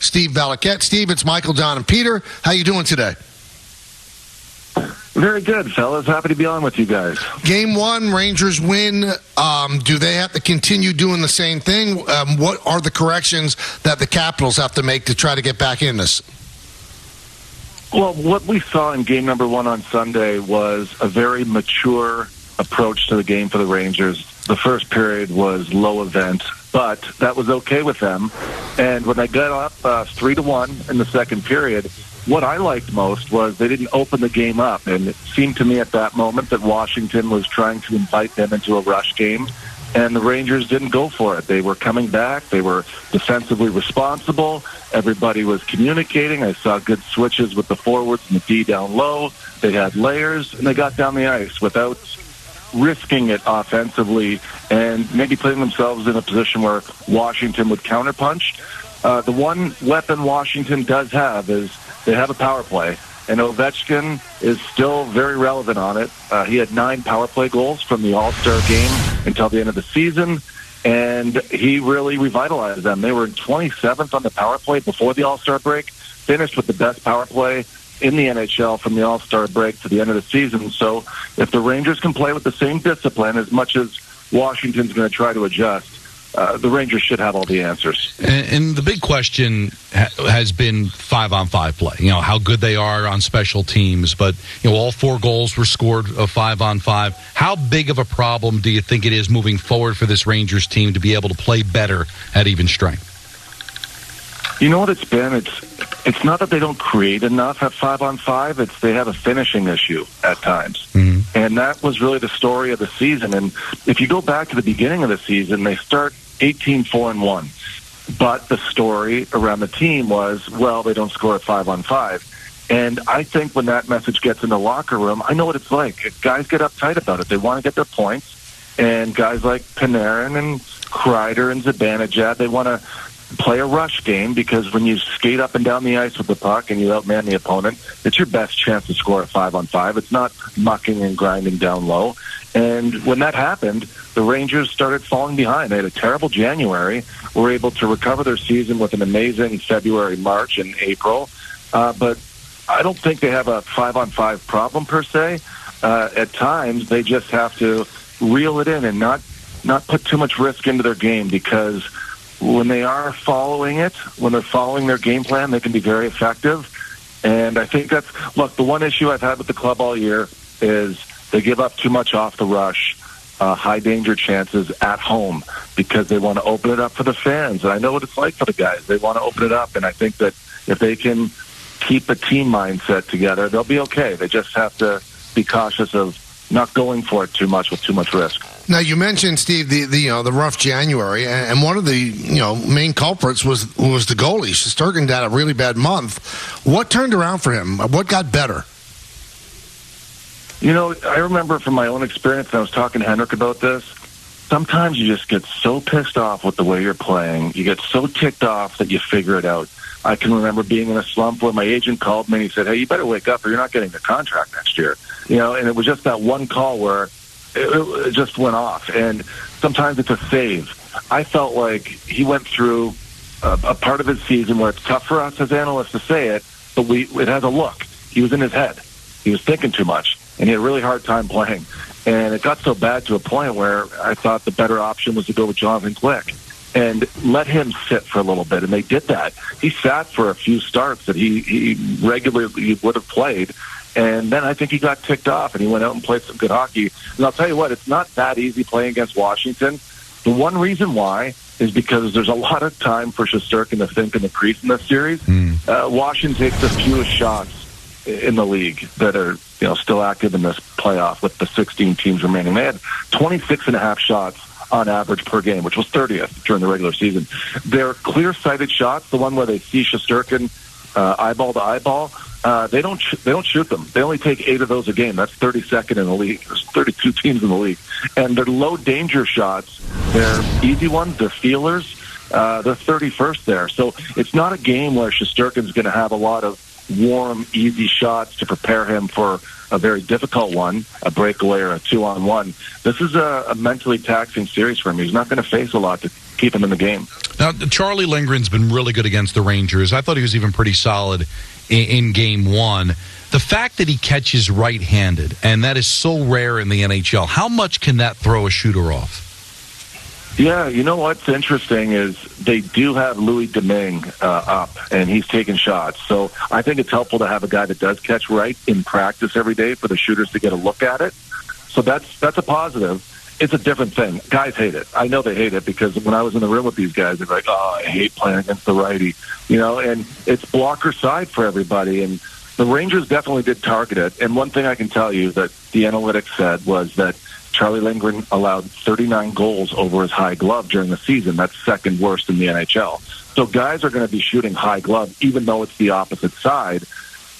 Steve Valiquette. Steve, it's Michael, Don, and Peter. How you doing today? Very good, fellas. Happy to be on with you guys. Game 1, Rangers win. Do they have to continue doing the same thing? What are the corrections that the Capitals have to make to try to get back in this? Well, what we saw in game number 1 on Sunday was a very mature approach to the game for the Rangers. The first period was low event, but that was okay with them. And when they got up 3-1 in the second period, what I liked most was they didn't open the game up. And it seemed to me at that moment that Washington was trying to invite them into a rush game. And the Rangers didn't go for it. They were coming back. They were defensively responsible. Everybody was communicating. I saw good switches with the forwards and the D down low. They had layers, and they got down the ice without risking it offensively and maybe putting themselves in a position where Washington would counterpunch. The one weapon Washington does have is they have a power play, and Ovechkin is still very relevant on it. He had 9 power play goals from the All-Star game until the end of the season, and he really revitalized them. They were 27th on the power play before the All-Star break, finished with the best power play in the NHL from the All-Star break to the end of the season. So if the Rangers can play with the same discipline, as much as Washington's going to try to adjust, the Rangers should have all the answers. And the big question has been 5-on-5 play. You know, how good they are on special teams. But, you know, all 4 goals were scored of 5-on-5. How big of a problem do you think it is moving forward for this Rangers team to be able to play better at even strength? You know what it's been? It's not that they don't create enough at 5-on-5. It's they have a finishing issue at times. Mm-hmm. And that was really the story of the season. And if you go back to the beginning of the season, they start 18-4-1. But the story around the team was, well, they don't score at 5-on-5. And I think when that message gets in the locker room, I know what it's like. Guys get uptight about it. They want to get their points. And guys like Panarin and Kreider and Zibanejad, they want to play a rush game, because when you skate up and down the ice with the puck and you outman the opponent, it's your best chance to score at 5-on-5. It's not mucking and grinding down low. And when that happened, the Rangers started falling behind. They had a terrible January, were able to recover their season with an amazing February, March, and April. But I don't think they have a 5-on-5 problem per se. At times, they just have to reel it in and not put too much risk into their game, because when they are following it, when they're following their game plan, they can be very effective. And I think look, the one issue I've had with the club all year is they give up too much off the rush, high danger chances at home, because they want to open it up for the fans. And I know what it's like for the guys. They want to open it up. And I think that if they can keep a team mindset together, they'll be okay. They just have to be cautious of not going for it too much with too much risk. Now, you mentioned, Steve, the rough January, and one of the main culprits was the goalie. Shesterkin had a really bad month. What turned around for him? What got better? You know, I remember from my own experience, and I was talking to Henrik about this, sometimes you just get so pissed off with the way you're playing. You get so ticked off that you figure it out. I can remember being in a slump where my agent called me and he said, hey, you better wake up or you're not getting the contract next year. You know, and it was just that one call where it just went off. And sometimes it's a save. I felt like he went through a part of his season where it's tough for us as analysts to say it, but it has a look. He was in his head. He was thinking too much, and he had a really hard time playing. And it got so bad to a point where I thought the better option was to go with Jonathan Quick and let him sit for a little bit. And they did that. He sat for a few starts that he regularly would have played. And then I think he got ticked off, and he went out and played some good hockey. And I'll tell you what, it's not that easy playing against Washington. The one reason why is because there's a lot of time for Shesterkin to think in the crease in this series. Washington takes the fewest shots in the league that are still active in this playoff with the 16 teams remaining. They had 26.5 shots on average per game, which was 30th during the regular season. They're clear-sighted shots, the one where they see Shesterkin eyeball to eyeball. They don't shoot them. They only take 8 of those a game. That's 32nd in the league. There's 32 teams in the league. And they're low-danger shots. They're easy ones. They're feelers. They're 31st there. So it's not a game where Shesterkin's going to have a lot of warm, easy shots to prepare him for a very difficult one, a breakaway or a 2-on-1. This is a mentally taxing series for him. He's not going to face a lot to keep them in the game. Now, Charlie Lindgren's been really good against the Rangers. I thought he was even pretty solid in Game 1. The fact that he catches right-handed, and that is so rare in the NHL, how much can that throw a shooter off? Yeah, you know what's interesting is they do have Louis Domingue up, and he's taking shots. So I think it's helpful to have a guy that does catch right in practice every day for the shooters to get a look at it. So that's a positive. It's a different thing. Guys hate it. I know they hate it because when I was in the room with these guys, they're like, "Oh, I hate playing against the righty," and it's blocker side for everybody. And the Rangers definitely did target it. And one thing I can tell you that the analytics said was that Charlie Lindgren allowed 39 goals over his high glove during the season. That's second worst in the NHL. So guys are going to be shooting high glove, even though it's the opposite side.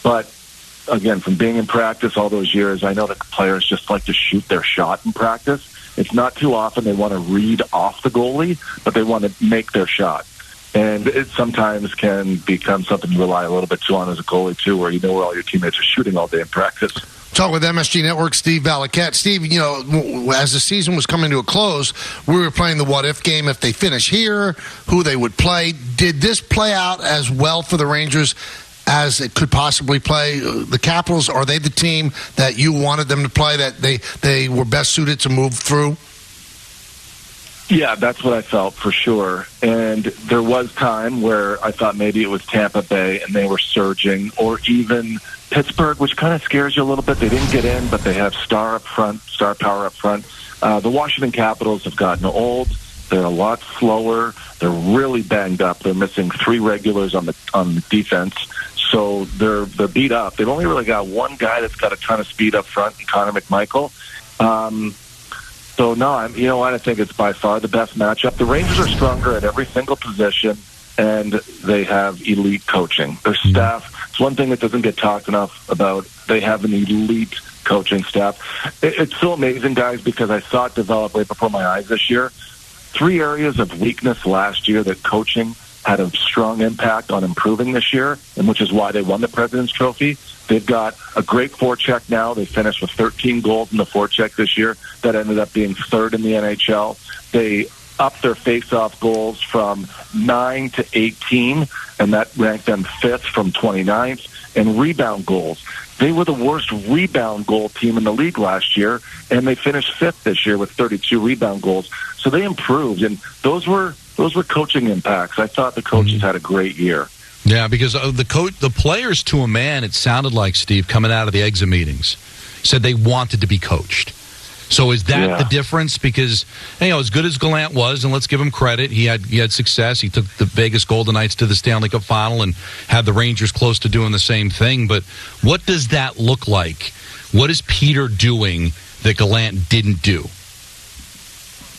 But again, from being in practice all those years, I know that players just like to shoot their shot in practice. It's not too often they want to read off the goalie, but they want to make their shot. And it sometimes can become something you rely a little bit too on as a goalie, too, where you know where all your teammates are shooting all day in practice. Talk with MSG Network, Steve Valiquette. Steve, as the season was coming to a close, we were playing the what-if game. If they finish here, who they would play. Did this play out as well for the Rangers as it could possibly play? The Capitals, are they the team that you wanted them to play, that they were best suited to move through? Yeah, that's what I felt for sure. And there was time where I thought maybe it was Tampa Bay and they were surging, or even Pittsburgh, which kind of scares you a little bit. They didn't get in, but they have star power up front. The Washington Capitals have gotten old. They're a lot slower. They're really banged up. They're missing 3 regulars on the defense. So they're beat up. They've only really got one guy that's got a ton of speed up front, Connor McMichael. So no, I think it's by far the best matchup. The Rangers are stronger at every single position, and they have elite coaching. Their staff, it's one thing that doesn't get talked enough about. They have an elite coaching staff. It's so amazing, guys, because I saw it develop right before my eyes this year. 3 areas of weakness last year that coaching had a strong impact on improving this year, and which is why they won the President's Trophy. They've got a great forecheck now. They finished with 13 goals in the forecheck this year. That ended up being 3rd in the NHL. They upped their face-off goals from 9 to 18, and that ranked them 5th from 29th. And rebound goals, they were the worst rebound goal team in the league last year, and they finished 5th this year with 32 rebound goals. So they improved, and those were coaching impacts. I thought the coaches had a great year. Yeah, because the players to a man, it sounded like, Steve, coming out of the exit meetings, said they wanted to be coached. So is that the difference? Because, as good as Gallant was, and let's give him credit, he had success. He took the Vegas Golden Knights to the Stanley Cup final and had the Rangers close to doing the same thing. But what does that look like? What is Peter doing that Gallant didn't do?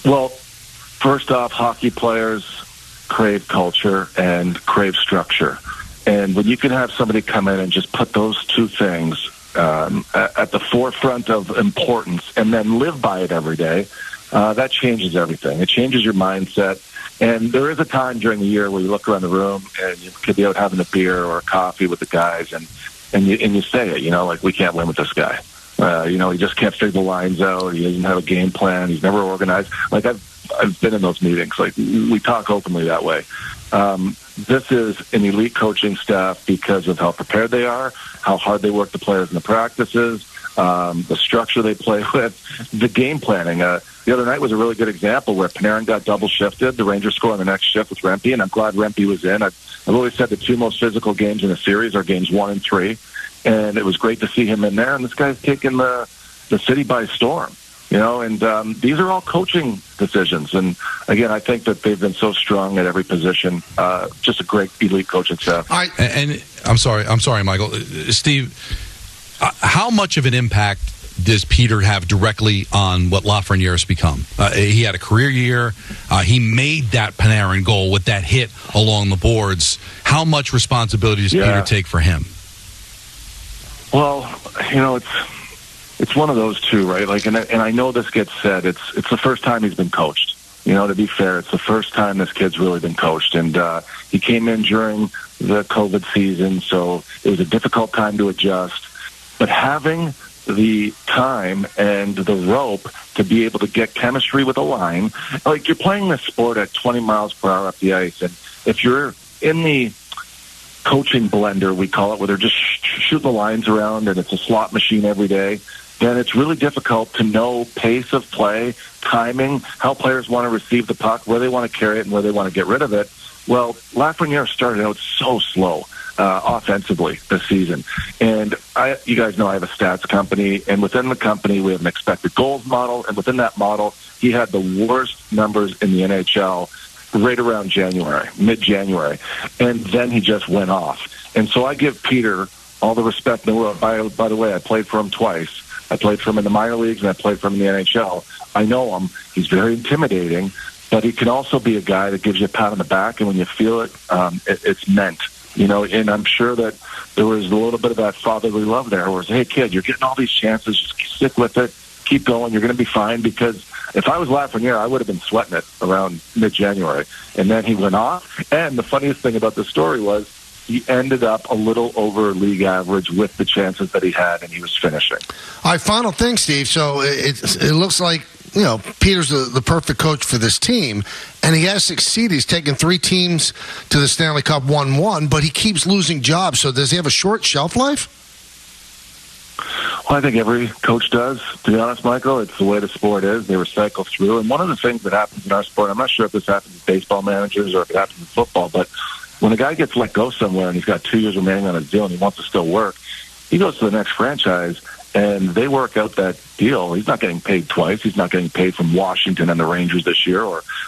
Well, first off, hockey players crave culture and crave structure. And when you can have somebody come in and just put those 2 things at the forefront of importance and then live by it every day, that changes everything. It changes your mindset. And there is a time during the year where you look around the room and you could be out having a beer or a coffee with the guys and you say it, like, we can't win with this guy. He just can't figure the lines out. He doesn't have a game plan. He's never organized. Like, I've been in those meetings. Like, we talk openly that way. This is an elite coaching staff because of how prepared they are, how hard they work the players in the practices, the structure they play with, the game planning. The other night was a really good example where Panarin got double shifted. The Rangers score on the next shift with Rempe, and I'm glad Rempe was in. I've always said the 2 most physical games in the series are games 1 and 3, and it was great to see him in there. And this guy's taking the city by storm. And these are all coaching decisions. And again, I think that they've been so strong at every position. Just a great elite coaching staff. And I'm sorry, Michael. Steve, how much of an impact does Peter have directly on what Lafreniere's become? He had a career year. He made that Panarin goal with that hit along the boards. How much responsibility does Peter take for him? Well, it's one of those 2, right? Like, and I know this gets said. It's the first time he's been coached. To be fair, it's the first time this kid's really been coached. And he came in during the COVID season, so it was a difficult time to adjust. But having the time and the rope to be able to get chemistry with a line. Like, you're playing this sport at 20 miles per hour up the ice, and if you're in the coaching blender, we call it, where they're just shooting the lines around and it's a slot machine every day, then it's really difficult to know pace of play, timing, how players want to receive the puck, where they want to carry it, and where they want to get rid of it. Well, Lafreniere started out so slow offensively this season. And you guys know I have a stats company, and within the company we have an expected goals model, and within that model he had the worst numbers in the NHL right around January, mid-January. And then he just went off. And so I give Peter all the respect in the world. By the way, I played for him twice. I played for him in the minor leagues, and I played for him in the NHL. I know him. He's very intimidating, but he can also be a guy that gives you a pat on the back, and when you feel it, it's meant. You know, and I'm sure that there was a little bit of that fatherly love there, where it's, hey, kid, you're getting all these chances. Just stick with it. Keep going. You're going to be fine. Because if I was Lafreniere, I would have been sweating it around mid-January. And then he went off. And the funniest thing about the story was he ended up a little over league average with the chances that he had, and he was finishing. All right, final thing, Steve. So it looks like, you know, Peter's the perfect coach for this team, and he has succeeded. He's taken 3 teams to the Stanley Cup 1-1, but he keeps losing jobs. So does he have a short shelf life? Well, I think every coach does, to be honest, Michael. It's the way the sport is. They recycle through. And one of the things that happens in our sport, I'm not sure if this happens with baseball managers or if it happens in football, but when a guy gets let go somewhere and he's got 2 years remaining on his deal and he wants to still work, he goes to the next franchise and they work out that deal. He's not getting paid twice. He's not getting paid from Washington and the Rangers this year.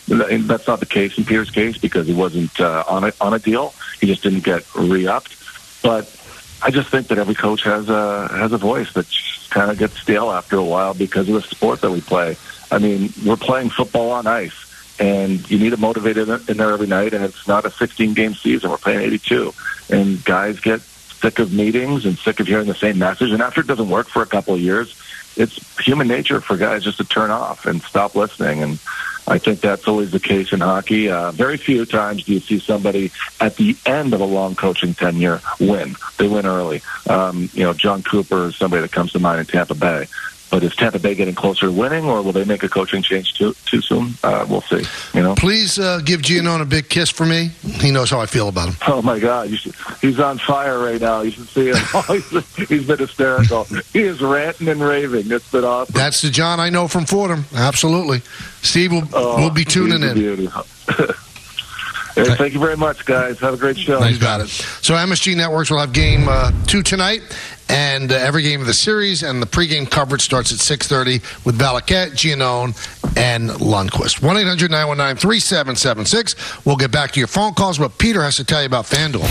And that's not the case in Peter's case, because he wasn't on a deal. He just didn't get re-upped. But I just think that every coach has a voice that kind of gets stale after a while because of the sport that we play. I mean, we're playing football on ice, and you need to motivate in there every night, and it's not a 16-game season. We're playing 82, and guys get sick of meetings and sick of hearing the same message, and after it doesn't work for a couple of years, it's human nature for guys just to turn off and stop listening, and I think that's always the case in hockey. Very few times do you see somebody at the end of a long coaching tenure win. They win early. John Cooper is somebody that comes to mind in Tampa Bay. But is Tampa Bay getting closer to winning, or will they make a coaching change too soon? We'll see. You know. Please give Giannone a big kiss for me. He knows how I feel about him. Oh my God, he's on fire right now. You should see him. He's been hysterical. He is ranting and raving. It's been awesome. That's the John I know from Fordham. Absolutely. Steve will be tuning in. Hey, thank you very much, guys. Have a great show. Thanks, got it. So MSG Networks will have game 2 tonight, and every game of the series, and the pregame coverage starts at 6:30 with Valiquette, Giannone, and Lundqvist. 1-800-919-3776. We'll get back to your phone calls, but Peter has to tell you about FanDuel.